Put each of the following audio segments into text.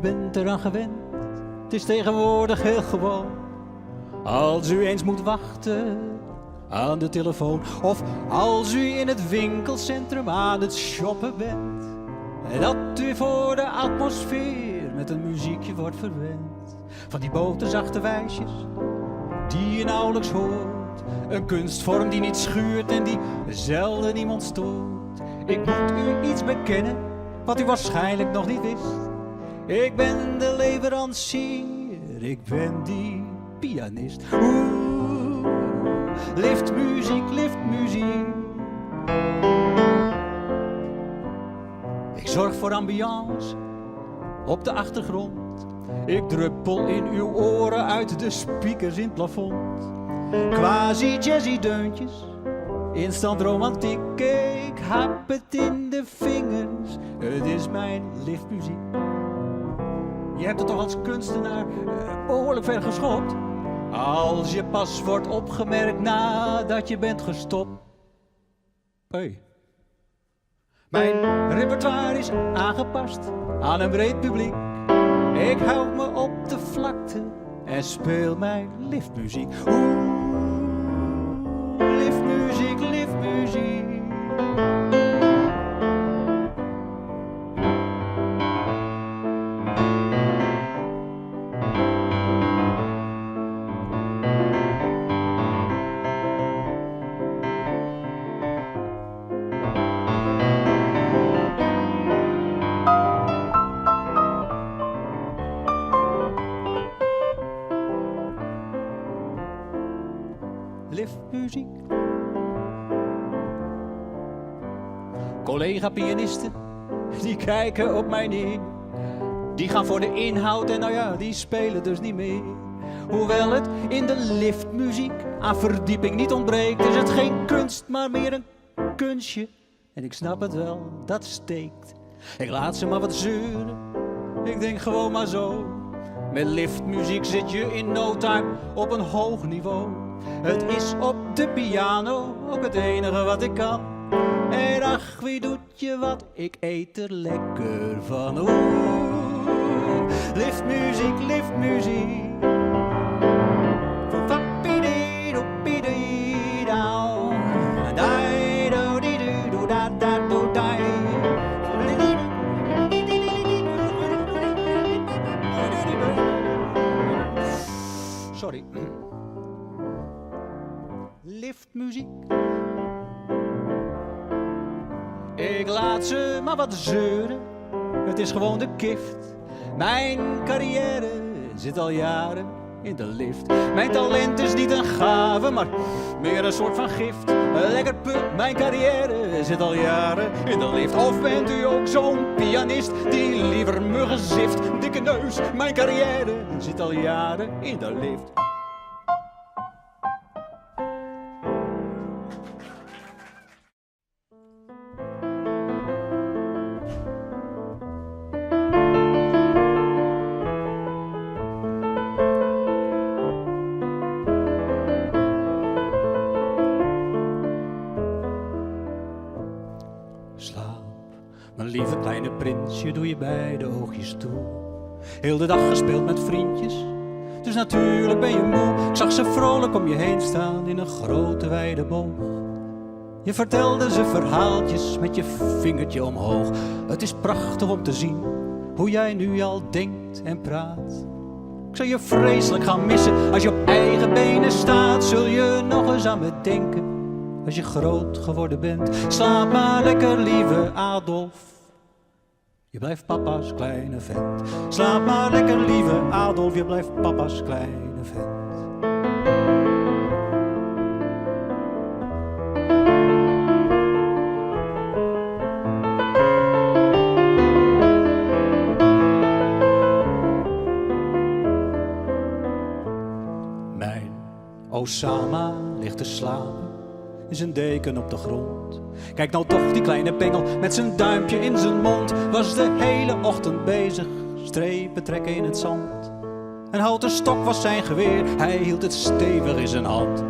U bent eraan gewend, het is tegenwoordig heel gewoon. Als u eens moet wachten aan de telefoon, of als u in het winkelcentrum aan het shoppen bent, dat u voor de atmosfeer met een muziekje wordt verwend. Van die boterzachte wijsjes die je nauwelijks hoort, een kunstvorm die niet schuurt en die zelden iemand stoort. Ik moet u iets bekennen wat u waarschijnlijk nog niet wist. Ik ben de leverancier, ik ben die pianist. Oeh, liftmuziek, liftmuziek. Ik zorg voor ambiance op de achtergrond. Ik druppel in uw oren uit de speakers in het plafond. Quasi jazzy deuntjes, instant romantiek. Ik hap het in de vingers, het is mijn liftmuziek. Je hebt het toch als kunstenaar behoorlijk ver geschopt, als je pas wordt opgemerkt nadat je bent gestopt. Hey. Mijn repertoire is aangepast aan een breed publiek. Ik hou me op de vlakte en speel mijn liftmuziek. Oeh, liftmuziek, liftmuziek. Liftmuziek. Collega-pianisten, die kijken op mij neer. Die gaan voor de inhoud en nou ja, die spelen dus niet meer. Hoewel het in de liftmuziek aan verdieping niet ontbreekt, is het geen kunst, maar meer een kunstje. En ik snap het wel, dat steekt. Ik laat ze maar wat zeuren, ik denk gewoon maar zo. Met liftmuziek zit je in no time op een hoog niveau. Het is op de piano ook het enige wat ik kan. En ach, wie doet je wat, ik eet er lekker van. Oeh, liftmuziek, liftmuziek. Sorry. Liftmuziek. Ik laat ze maar wat zeuren, het is gewoon de gift. Mijn carrière zit al jaren in de lift. Mijn talent is niet een gave, maar meer een soort van gift. Lekker punt, mijn carrière zit al jaren in de lift. Of bent u ook zo'n pianist die liever muggen zift? Dikke neus, mijn carrière zit al jaren in de lift. Slaap, mijn lieve kleine prinsje, doe je beide oogjes toe. Heel de dag gespeeld met vriendjes, dus natuurlijk ben je moe. Ik zag ze vrolijk om je heen staan in een grote wijde boog. Je vertelde ze verhaaltjes met je vingertje omhoog. Het is prachtig om te zien hoe jij nu al denkt en praat. Ik zou je vreselijk gaan missen als je op eigen benen staat. Zul je nog eens aan me denken als je groot geworden bent? Slaap maar lekker, lieve Adolf. Je blijft papa's kleine vent. Slaap maar lekker, lieve Adolf. Je blijft papa's kleine vent. Mijn Osama ligt te slapen in zijn deken op de grond. Kijk nou toch, die kleine pengel met zijn duimpje in zijn mond. Was de hele ochtend bezig, strepen trekken in het zand. Een houten stok was zijn geweer, hij hield het stevig in zijn hand.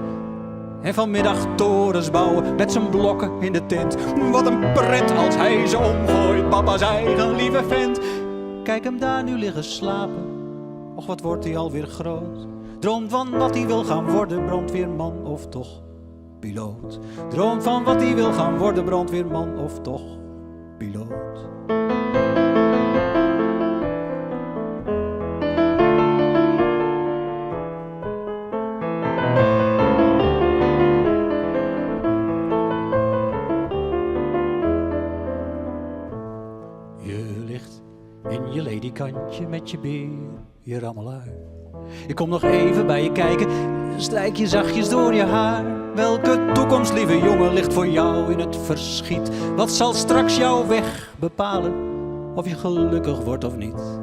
En vanmiddag torens bouwen met zijn blokken in de tent. Wat een pret als hij ze omgooit, papa's eigen lieve vent. Kijk hem daar nu liggen slapen. Och, wat wordt hij alweer groot. Droomt van wat hij wil gaan worden, brandweerman of toch piloot. Droomt van wat hij wil gaan worden, brandweerman of toch piloot. Je ligt in je ledikantje met je beer, je rammelui. Ik kom nog even bij je kijken, strijk je zachtjes door je haar. Welke toekomst, lieve jongen, ligt voor jou in het verschiet? Wat zal straks jouw weg bepalen, of je gelukkig wordt of niet?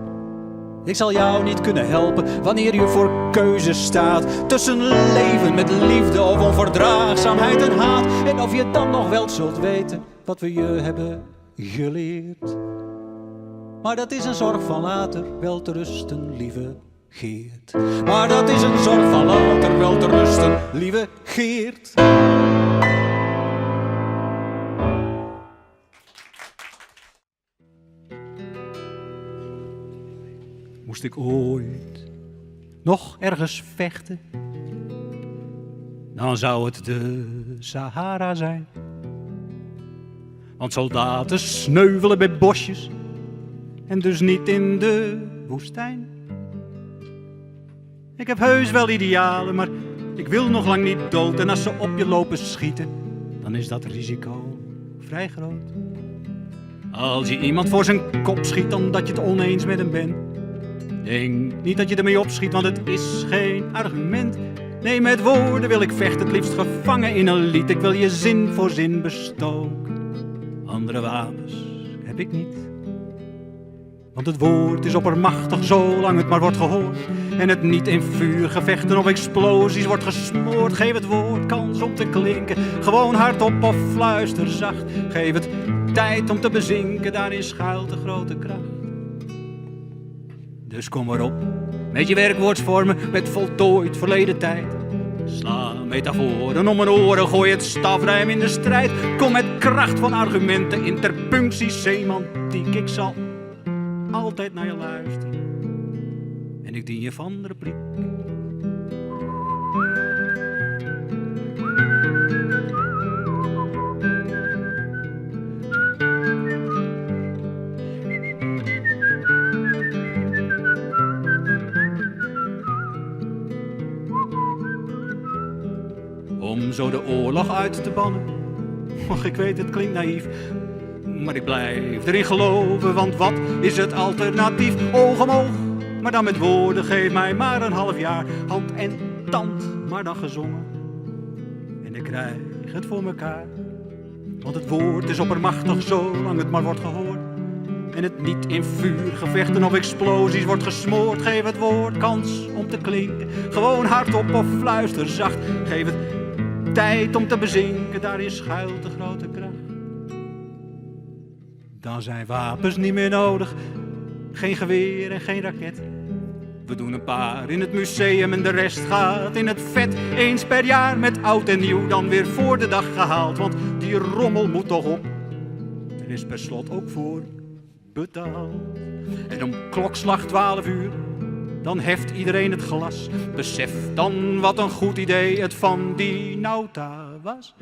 Ik zal jou niet kunnen helpen wanneer je voor keuze staat. Tussen leven met liefde of onverdraagzaamheid en haat. En of je dan nog wel zult weten wat we je hebben geleerd. Maar dat is een zorg van later, wel te rusten, lieve Geert. Maar dat is een zorg van later, wel te rusten, lieve Geert. Moest ik ooit nog ergens vechten, dan zou het de Sahara zijn. Want soldaten sneuvelen bij bosjes en dus niet in de woestijn. Ik heb heus wel idealen, maar ik wil nog lang niet dood. En als ze op je lopen schieten, dan is dat risico vrij groot. Als je iemand voor zijn kop schiet omdat je het oneens met hem bent, denk niet dat je ermee opschiet, want het is geen argument. Nee, met woorden wil ik vechten, het liefst gevangen in een lied. Ik wil je zin voor zin bestoken. Andere wapens heb ik niet. Want het woord is oppermachtig, zolang het maar wordt gehoord. En het niet in vuurgevechten of explosies wordt gesmoord. Geef het woord kans om te klinken, gewoon hardop of fluister zacht. Geef het tijd om te bezinken, daarin schuilt de grote kracht. Dus kom erop, met je werkwoordsvormen, met voltooid verleden tijd. Sla metaforen om mijn oren, gooi het stafruim in de strijd. Kom met kracht van argumenten, interpunctie, semantiek. Ik zal altijd naar je luisteren en ik dien je van de repliek. Om zo de oorlog uit te bannen. Och, ik weet, het klinkt naïef, maar ik blijf erin geloven, want wat is het alternatief? Oog om oog, maar dan met woorden, geef mij maar een half jaar. Hand en tand, maar dan gezongen. En ik krijg het voor mekaar. Want het woord is oppermachtig, zolang het maar wordt gehoord. En het niet in vuurgevechten of explosies wordt gesmoord. Geef het woord kans om te klinken, gewoon hardop of fluister zacht. Geef het tijd om te bezinken, daarin schuilt de grote kracht. Dan zijn wapens niet meer nodig, geen geweer en geen raket. We doen een paar in het museum en de rest gaat in het vet. Eens per jaar met oud en nieuw dan weer voor de dag gehaald. Want die rommel moet toch op, er is per slot ook voor betaald. En om klokslag 12 uur, dan heft iedereen het glas. Besef dan wat een goed idee het van die nota was.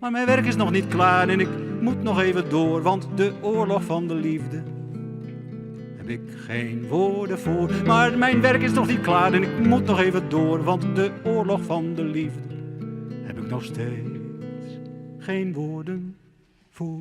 Maar mijn werk is nog niet klaar en ik moet nog even door. Want de oorlog van de liefde heb ik geen woorden voor. Maar mijn werk is nog niet klaar en ik moet nog even door. Want de oorlog van de liefde heb ik nog steeds geen woorden voor.